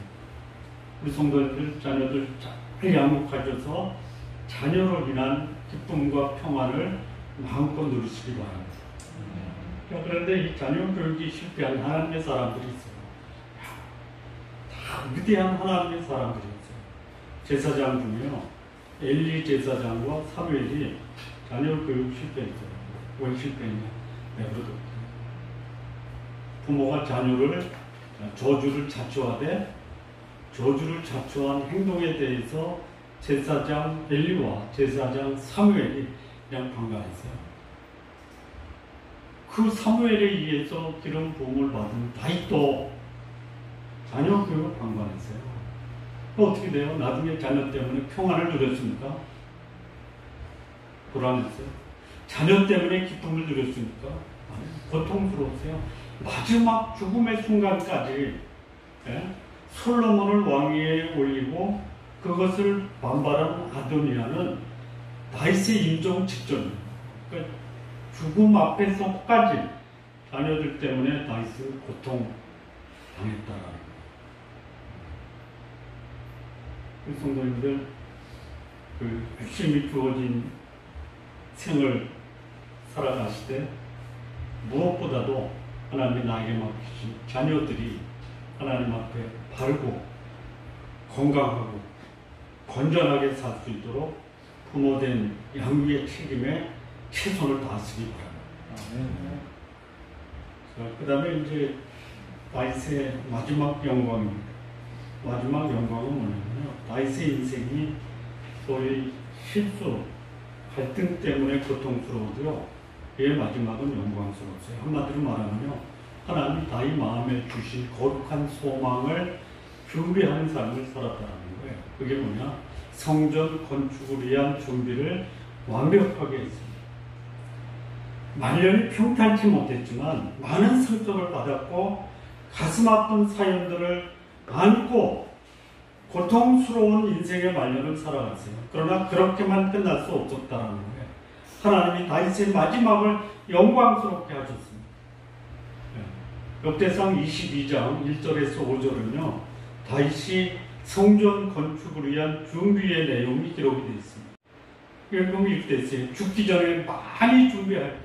우리 성도님들 자녀들 잘 양육하셔서 자녀로 인한 기쁨과 평안을 마음껏 누리시기 바랍니다. 그런데 이 자녀 교육이 실패한 하나님의 사람들이 있어요. 다 위대한 하나님의 사람들이었어요. 제사장 중에요. 엘리 제사장과 사무엘이 자녀 교육 실패했어요. 왜 실패했냐? 내버려뒀어요. 부모가 자녀를 저주를 자초하되 저주를 자초한 행동에 대해서 제사장 엘리와 제사장 사무엘이 그냥 방관했어요. 그 사무엘에 의해서 기름 부음을 받은 다윗도 자녀 교육을 방관했어요. 어떻게 돼요? 나중에 자녀 때문에 평안을 누렸습니까? 불안했어요. 자녀 때문에 기쁨을 누렸습니까? 아니, 고통스러웠어요. 마지막 죽음의 순간까지 솔로몬을 왕위에 올리고 그것을 반발한 아도니아는 다윗의 임종 직전이에요. 그러니까 죽음 앞에서까지 자녀들 때문에 다윗은 고통당했다라는 거예요. 그 성도님들, 그 열심히 주어진 생을 살아가실 때 무엇보다도 하나님이 나에게 맡기신 자녀들이 하나님 앞에 바르고 건강하고 건전하게 살 수 있도록 부모된 양육의 책임에 최선을 다하시기 바랍니다. 그 다음에 이제 다윗의 마지막 영광입니다. 마지막 영광은 뭐냐면요. 다윗의 인생이 소위 실수, 갈등 때문에 고통스러워도요. 그의 마지막은 영광스러웠어요. 한마디로 말하면요. 하나님이 다윗 마음에 주신 거룩한 소망을 준비하는 삶을 살았다는 거예요. 그게 뭐냐? 성전 건축을 위한 준비를 완벽하게 했습니다. 말년이 평탄치 못했지만 많은 상처를 받았고 가슴 아픈 사연들을 안고 고통스러운 인생의 말년을 살아갔어요. 그러나 그렇게만 끝날 수 없었다는 거예요. 하나님이 다윗의 마지막을 영광스럽게 하셨습니다. 역대상 22장 1절에서 5절은요. 다윗이 성전 건축을 위한 준비의 내용이 기록이 되어 있습니다. 그럼 이렇게 됐어요. 죽기 전에 많이 준비할 거예요.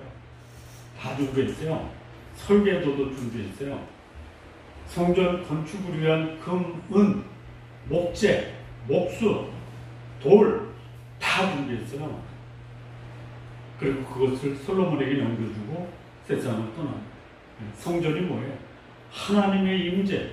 다 준비했어요. 설계도도 준비했어요. 성전 건축을 위한 금, 은, 목재, 목수, 돌 다 준비했어요. 그리고 그것을 솔로몬에게 넘겨주고 세상을 떠납니다. 성전이 뭐예요? 하나님의 임재,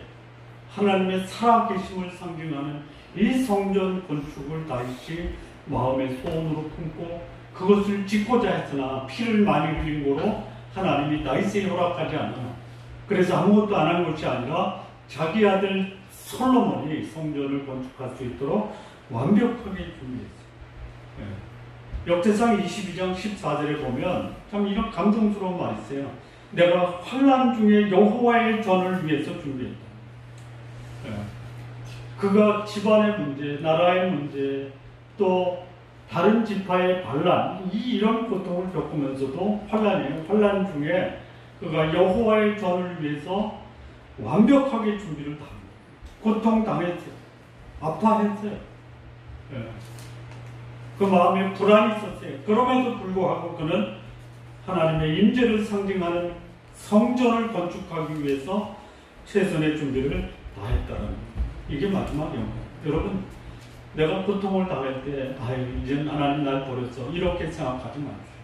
하나님의 살아계심을 상징하는 이 성전 건축을 다시 마음의 소원으로 품고 그것을 짓고자 했으나 피를 많이 흘린 거로 하나님이 다윗에게 허락하지 않아. 그래서 아무것도 안 한 것이 아니라 자기 아들 솔로몬이 성전을 건축할 수 있도록 완벽하게 준비했어요. 역대상 22장 14절에 보면 참 이런 감동스러운 말이 있어요. 내가 환난 중에 여호와의 전을 위해서 준비했다. 그가 집안의 문제, 나라의 문제, 또 다른 지파의 반란, 이런 고통을 겪으면서도 환난이에요. 환난 중에 그가 여호와의 전을 위해서 완벽하게 준비를 다 합니다. 고통당했어요. 아파했어요. 그 마음에 불안이 있었어요. 그럼에도 불구하고 그는 하나님의 임재를 상징하는 성전을 건축하기 위해서 최선의 준비를 다 했다는 거예요. 이게 마지막 영광. 여러분, 내가 고통을 당할 때 이제는 하나님 날 버렸어, 이렇게 생각하지 마십시오.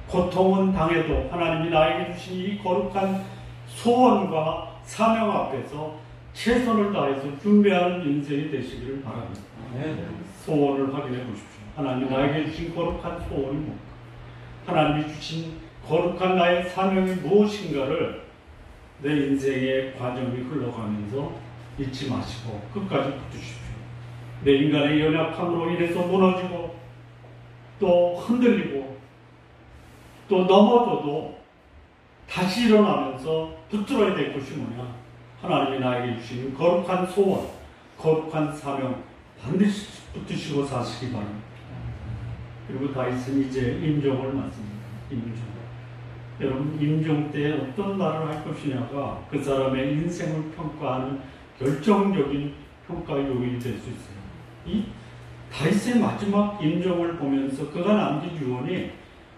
고통은 당해도 하나님이 나에게 주신 이 거룩한 소원과 사명 앞에서 최선을 다해서 준비하는 인생이 되시기를 바랍니다. 소원을 확인해 보십시오. 하나님 나에게 주신 거룩한 소원이 뭔가, 하나님이 주신 거룩한 나의 사명이 무엇인가를 내 인생의 과정이 흘러가면서 잊지 마시고 끝까지 붙으십시오. 내 인간의 연약함으로 인해서 무너지고 또 흔들리고 또 넘어져도 다시 일어나면서 붙들어야 될 것이 뭐냐? 하나님이 나에게 주신 거룩한 소원, 거룩한 사명 반드시 붙드시고 사시기 바랍니다. 그리고 다윗은 이제 임종을 맞습니다. 임종. 여러분, 임종 때 어떤 말을 할 것이냐가 그 사람의 인생을 평가하는 결정적인 평가 요인이 될 수 있어요. 이 다윗의 마지막 임종을 보면서 그가 남긴 유언이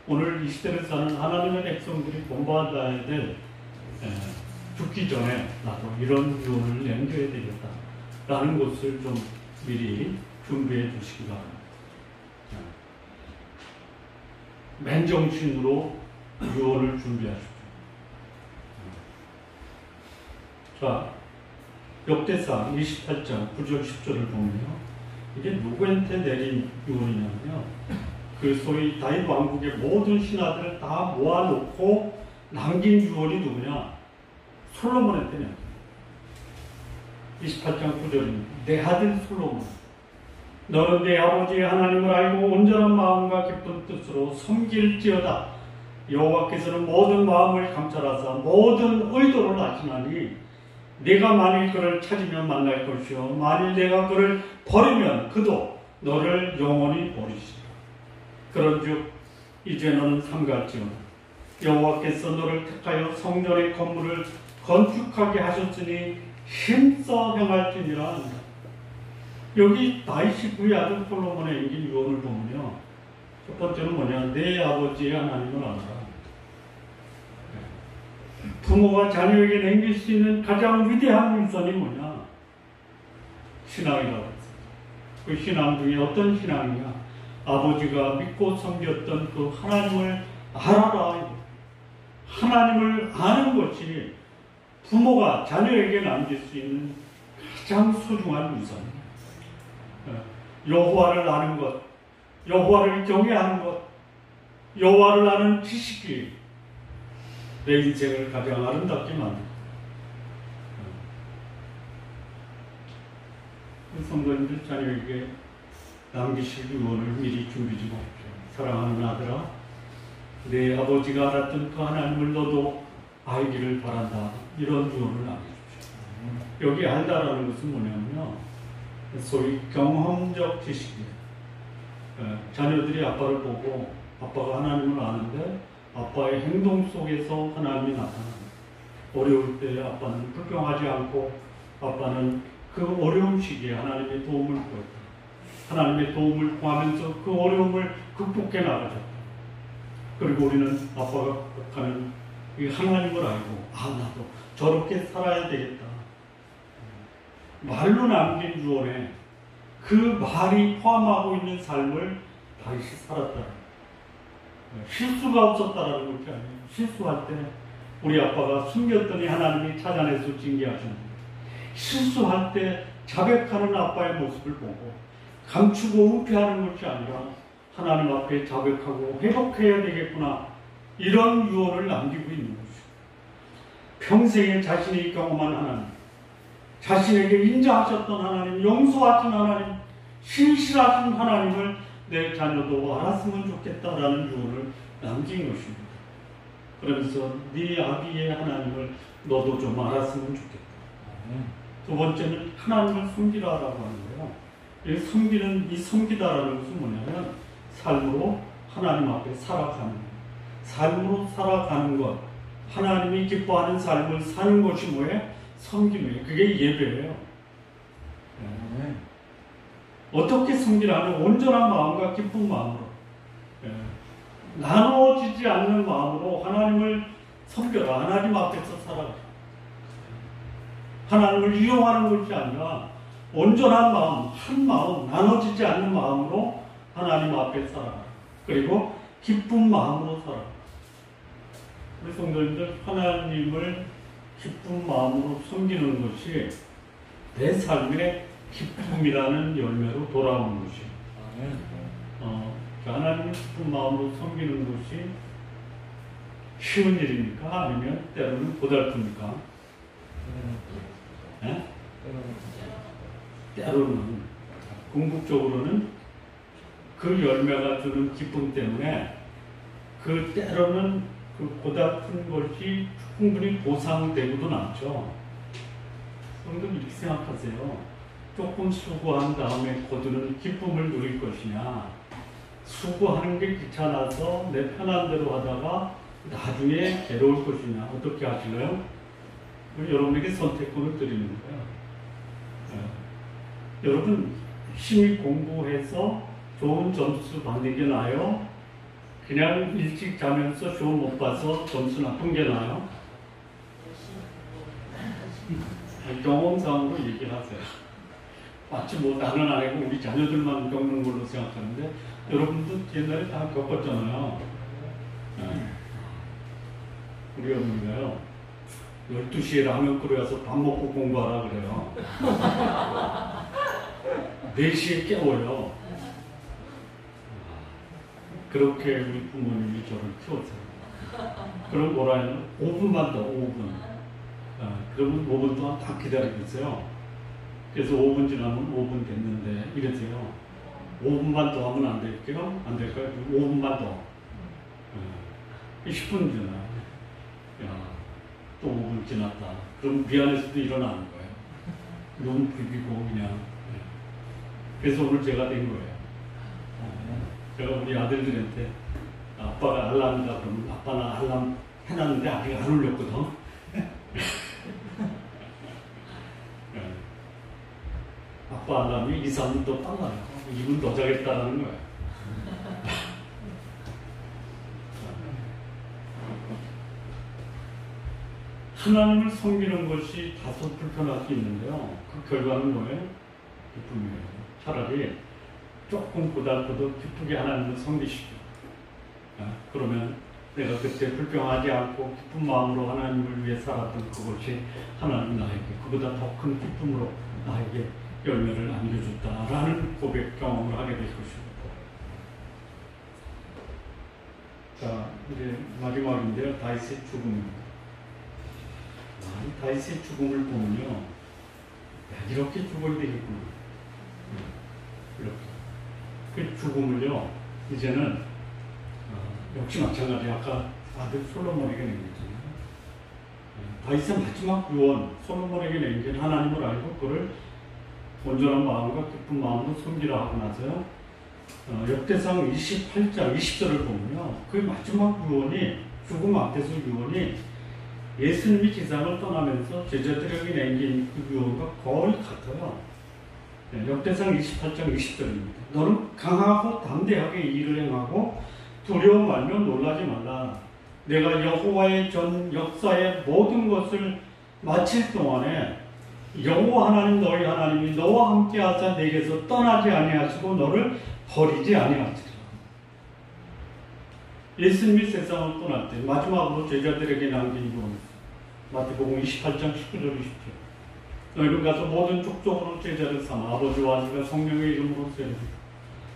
오늘 이 시대를 사는 하나님의 백성들이 본받아야 될, 죽기 전에 나도 이런 유언을 남겨야 되겠다라는 것을 좀 미리 준비해 주시기 바랍니다. 맨정신으로 유언을 준비하십시오. 자, 역대상 28장 9절 10절을 보면요, 이게 누구한테 내린 유언이냐면요, 그 소위 다윗 왕국의 모든 신하들을 다 모아놓고 남긴 유언이 누구냐? 솔로몬한테 냅니다. 28장 9절입니다. 내 아들 솔로몬, 너는 내 아버지의 하나님을 알고 온전한 마음과 기쁜 뜻으로 섬길지어다. 여호와께서는 모든 마음을 감찰하사 모든 의도를 아시나니 네가 만일 그를 찾으면 만날 것이요 만일 내가 그를 버리면 그도 너를 영원히 버리시리라. 그런즉 이제 너는 삼갈지어다. 여호와께서 너를 택하여 성전의 건물을 건축하게 하셨으니 힘써 행할지니라 한다. 여기 다윗이 그의 아들 솔로몬의 얘기 유언을 보면요, 첫 번째는 뭐냐? 내 아버지의 하나님을 알아라. 부모가 자녀에게 남길 수 있는 가장 위대한 위선이 뭐냐? 신앙이라고 했어요. 그 신앙 중에 어떤 신앙이냐? 아버지가 믿고 섬겼던 그 하나님을 알아라. 하나님을 아는 것이 부모가 자녀에게 남길 수 있는 가장 소중한 위선이에요. 여호와를 아는 것, 여호와를 경외하는 것, 여호와를 아는 지식이 내 인생을 가장 아름답게 만듭니다. 성도님들, 자녀에게 남기실 유언을 미리 준비 좀 하십시오. 사랑하는 아들아, 내 아버지가 알았던 그 하나님을 너도 알기를 바란다. 이런 유언을 남겨주십시오. 여기 알다라는 것은 뭐냐면요, 소위 경험적 지식이에요. 자녀들이 아빠를 보고 아빠가 하나님을 아는데 아빠의 행동 속에서 하나님이 나타납니다. 어려울 때 아빠는 불평하지 않고 아빠는 그 어려운 시기에 하나님의 도움을 구했다. 하나님의 도움을 구하면서 그 어려움을 극복해 나가셨다. 그리고 우리는 아빠가 극복하는 이 하나님을 알고 나도 저렇게 살아야 되겠다. 말로 남긴 유언에 그 말이 포함하고 있는 삶을 다시 살았다. 실수가 없었다라는 것이 아니에요. 실수할 때 우리 아빠가 숨겼더니 하나님이 찾아내서 징계하셨는데, 실수할 때 자백하는 아빠의 모습을 보고 감추고 은폐하는 것이 아니라 하나님 앞에 자백하고 회복해야 되겠구나, 이런 유언을 남기고 있는 것이죠. 평생에 자신이 경험한 하나님, 자신에게 인자하셨던 하나님, 용서하신 하나님, 신실하신 하나님을 내 자녀도 알았으면 좋겠다라는 유언을 남긴 것입니다. 그러면서 네 아비의 하나님을 너도 좀 알았으면 좋겠다. 두 번째는 하나님을 섬기라라고 하는 거예요. 이 섬기다라는 것은 뭐냐면 삶으로 하나님 앞에 살아가는 것, 삶으로 살아가는 것, 하나님이 기뻐하는 삶을 사는 것이 뭐예요? 섬김이에요. 그게 예배예요. 어떻게 섬기라는 온전한 마음과 기쁜 마음으로, 나눠지지 않는 마음으로 하나님을 섬겨라. 하나님 앞에서 살아라. 하나님을 이용하는 것이 아니라 온전한 마음, 한 마음, 나눠지지 않는 마음으로 하나님 앞에 살아라. 그리고 기쁜 마음으로 살아라. 우리 성도님들, 하나님을 기쁜 마음으로 섬기는 것이 내 삶의 기쁨이라는 열매로 돌아오는 것이에요. 하나님을 기쁜 마음으로 섬기는 것이 쉬운 일입니까? 아니면 때로는 고달픕니까? 때로는 궁극적으로는 그 열매가 주는 기쁨 때문에 그 때로는 그 고달픈 것이 충분히 보상되고도 남죠. 여러분 이렇게 생각하세요. 조금 수고한 다음에 거두는 기쁨을 누릴 것이냐, 수고하는 게 귀찮아서 내 편한 대로 하다가 나중에 괴로울 것이냐, 어떻게 하실래요? 여러분에게 선택권을 드리는 거예요. 여러분 열심히 공부해서 좋은 점수 받는 게 나아요? 그냥 일찍 자면서 시험 못 봐서 점수 나쁜 게 나아요? 경험상으로 얘기를 하세요. 마치 뭐 나는 아니고 우리 자녀들만 겪는 걸로 생각하는데 여러분도 옛날에 다 겪었잖아요. 우리 어머니가요, 12시에 라면 끓여서 밥 먹고 공부하라 그래요. 4시에 깨워요. 그렇게 우리 부모님이 저를 키웠어요. 그럼 뭐라 해요? 5분만 더, 5분. 그러면 5분 동안 다 기다리고 있어요. 그래서 5분 지나면 5분 됐는데 이러세요. 5분만 더 하면 안 될게요? 안 될까요? 5분만 더. 10분 지나. 또 5분 지났다. 그럼 미안해서도 일어나는 거예요. 너무 비비고 그냥. 그래서 오늘 제가 된 거예요. 제가 우리 아들들한테 아빠가 알람이다 그러면 아빠는 알람 해놨는데 아직 안 울렸거든. 아빠 알람이 2, 3분 더 빨라요. 2분 더 자겠다라는 거예요. 하나님을 섬기는 것이 다소 불편할 수 있는데요. 그 결과는 뭐예요? 기쁨이에요. 차라리 조금 고달퍼도 기쁘게 하나님을 섬기시죠. 그러면 내가 그때 불평하지 않고 기쁜 마음으로 하나님을 위해 살았던 그것이 하나님 나에게 그보다 더 큰 기쁨으로 나에게 열매를 안겨줬다라는 고백 경험을 하게 될 것입니다. 자, 이제 마지막인데요. 다윗의 죽음입니다. 이 다윗의 죽음을 보면요, 이렇게 죽어야 되겠구나. 이렇게. 그 죽음을요, 이제는 역시 마찬가지 아까 아들 솔로몬에게 낸 거잖아요. 다윗의 마지막 유언, 솔로몬에게 낸 게 하나님을 알고 그를 온전한 마음과 기쁜 마음으로 섬기라 하고 나서요, 역대상 28장 20절을 보면요, 그 마지막 유언이, 죽음 앞에서 유언이 예수님이 지상을 떠나면서 제자들에게 남긴 그 유언과 거의 같아요. 역대상 28장 20절입니다. 너는 강하고 담대하게 이 일을 행하고 두려워 말며 놀라지 말라. 내가 여호와의 전 역사의 모든 것을 마칠 동안에 여호와 하나님 너희 하나님이 너와 함께 하사 내게서 떠나지 아니하시고 너를 버리지 아니하시리라. 예수님이 세상을 떠날 때 마지막으로 제자들에게 남긴 유언 마태복음 28장 19절 20절 너희는 가서 모든 족속으로 제자를 삼아 아버지와 아들과 성령의 이름으로 세우리라.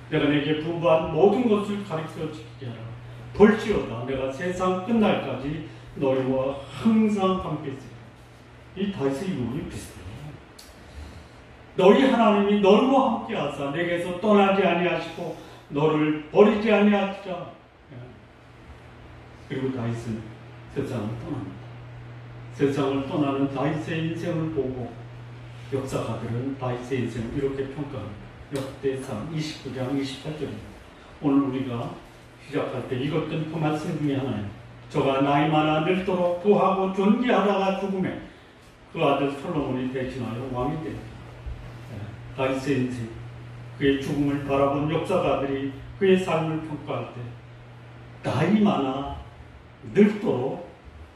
내가 내게 분부한 모든 것을 가르쳐 지키게 하라. 볼지어다 내가 세상 끝날까지 너희와 항상 함께 있으리라. 이 다윗의 유언이 비슷해요. 너희 하나님이 너희와 함께 하사 내게서 떠나지 아니하시고 너를 버리지 아니하시라. 그리고 다윗은 세상을 떠납니다. 세상을 떠나는 다윗의 인생을 보고 역사가들은 다윗의 인생을 이렇게 평가합니다. 역대상 29장 28절입니다. 오늘 우리가 시작할 때 읽었던 그 말씀 중에 하나예요. 저가 나이 많아 늙도록 부하고 존귀하다가 죽음에 그 아들 솔로몬이 대신하여 왕이 되었다. 다윗의 인생, 그의 죽음을 바라본 역사가들이 그의 삶을 평가할 때 나이 많아 늙도록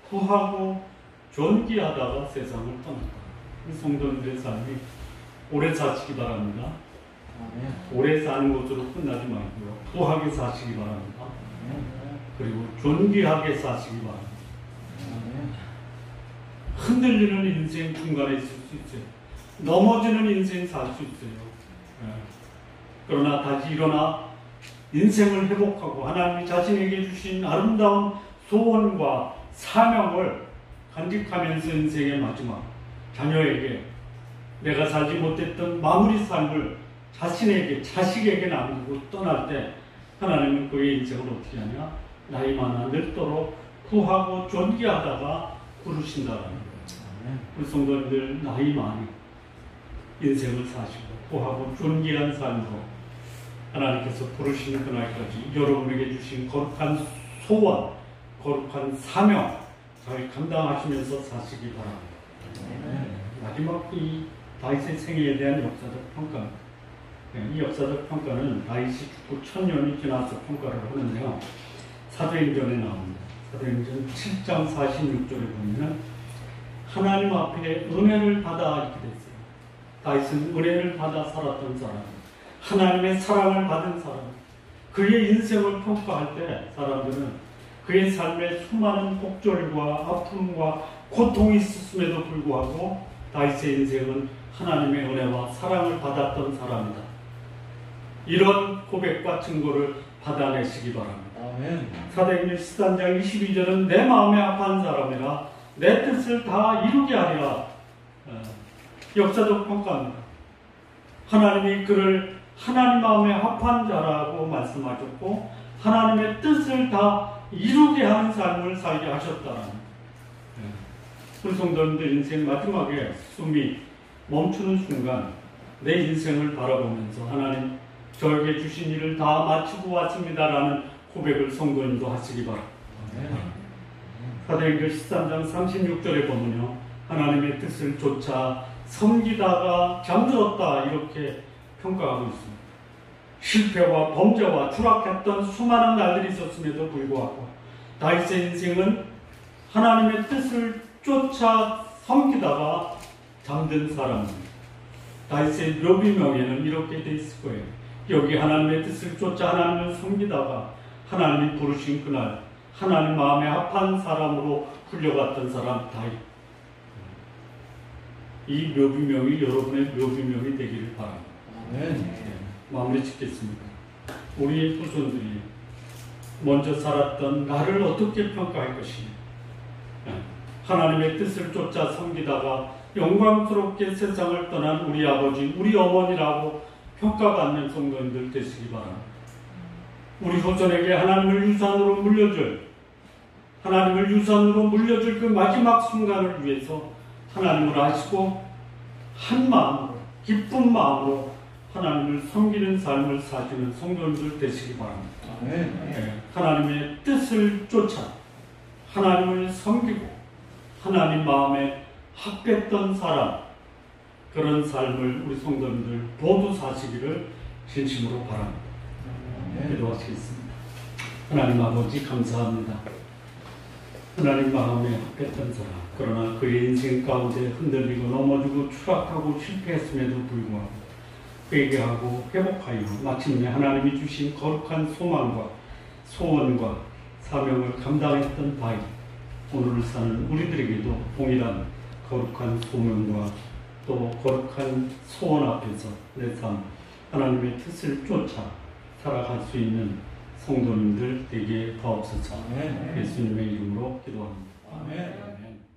부하고 존귀하다가 세상을 떠났다. 성도님들의 삶이 오래 사시기 바랍니다. 오래 사는 것으로 끝나지 말고요. 부하게 사시기 바랍니다. 그리고 존귀하게 사시기 바랍니다. 흔들리는 인생 중간에 있을 수 있어요. 넘어지는 인생 살 수 있어요. 그러나 다시 일어나 인생을 회복하고 하나님이 자신에게 주신 아름다운 소원과 사명을 간직하면서 인생의 마지막 자녀에게 내가 살지 못했던 마무리 삶을 자신에게 자식에게 남기고 떠날 때 하나님은 그의 인생을 어떻게 하냐? 나이 많아 늙도록 후하고 존귀하다가 부르신다라는 거예요. 우리 성도님들 나이 많이 인생을 사시고 후하고 존귀한 삶으로 하나님께서 부르시는 그날까지 여러분에게 주신 거룩한 소원, 거룩한 사명 잘 감당하시면서 사시기 바랍니다. 마지막 이 다윗의 생애에 대한 역사적 평가입니다. 이 역사적 평가는 다윗이 죽고 1000년이 지나서 평가를 하는데요. 사도행전에 나옵니다. 사도행전 7장 46절에 보면 하나님 앞에 은혜를 받아 이렇게 됐어요. 다윗은 은혜를 받아 살았던 사람, 하나님의 사랑을 받은 사람, 그의 인생을 평가할 때 사람들은 그의 삶에 수많은 곡절과 아픔과 고통이 있었음에도 불구하고 다윗의 인생은 하나님의 은혜와 사랑을 받았던 사람이다. 이런 고백과 증거를 받아내시기 바랍니다. 아멘. 사도행전 13장 22절은 내 마음에 합한 사람이라 내 뜻을 다 이루게 하리라. 역사적 평가입니다. 하나님이 그를 하나님 마음에 합한 자라고 말씀하셨고 하나님의 뜻을 다 이루게 하는 삶을 살게 하셨다는 우리 성도님들 인생 마지막에 숨이 멈추는 순간 내 인생을 바라보면서 하나님 저에게 주신 일을 다 마치고 왔습니다라는 고백을 성도님도 하시기 바랍니다. 사도행전 13장 36절에 보면요 하나님의 뜻을 쫓아 섬기다가 잠들었다 이렇게 평가하고 있습니다. 실패와 범죄와 추락했던 수많은 날들이 있었음에도 불구하고 다윗의 인생은 하나님의 뜻을 쫓아 섬기다가 잠든 사람입니다. 다윗의 묘비명에는 이렇게 돼 있을 거예요. 여기 하나님의 뜻을 쫓아 하나님을 섬기다가 하나님이 부르신 그날 하나님 마음에 합한 사람으로 불려갔던 사람 다윗. 이 묘비명이 여러분의 묘비명이 되기를 바랍니다. 마무리 짓겠습니다. 우리의 후손들이 먼저 살았던 나를 어떻게 평가할 것이냐. 하나님의 뜻을 쫓아 섬기다가 영광스럽게 세상을 떠난 우리 아버지, 우리 어머니라고 평가받는 성도님들 되시기 바랍니다. 우리 후손에게 하나님을 유산으로 물려줄 그 마지막 순간을 위해서 하나님을 아시고 한 마음으로 기쁜 마음으로 하나님을 섬기는 삶을 사시는 성도님들 되시기 바랍니다. 하나님의 뜻을 쫓아 하나님을 섬기고 하나님 마음에 합했던 사람 그런 삶을 우리 성도님들 모두 사시기를 진심으로 바랍니다. 기도하시겠습니다. 하나님 아버지 감사합니다. 하나님 마음에 합했던 사람 그러나 그의 인생 가운데 흔들리고 넘어지고 추락하고 실패했음에도 불구하고 회개하고 회복하여 마침내 하나님이 주신 거룩한 소망과 소원과 사명을 감당했던 바이 오늘을 사는 우리들에게도 동일한 거룩한 소명과 또 거룩한 소원 앞에서 내 삶 하나님의 뜻을 쫓아 살아갈 수 있는 성도님들 되게 하옵소서. 예수님의 이름으로 기도합니다. 아멘. 아멘.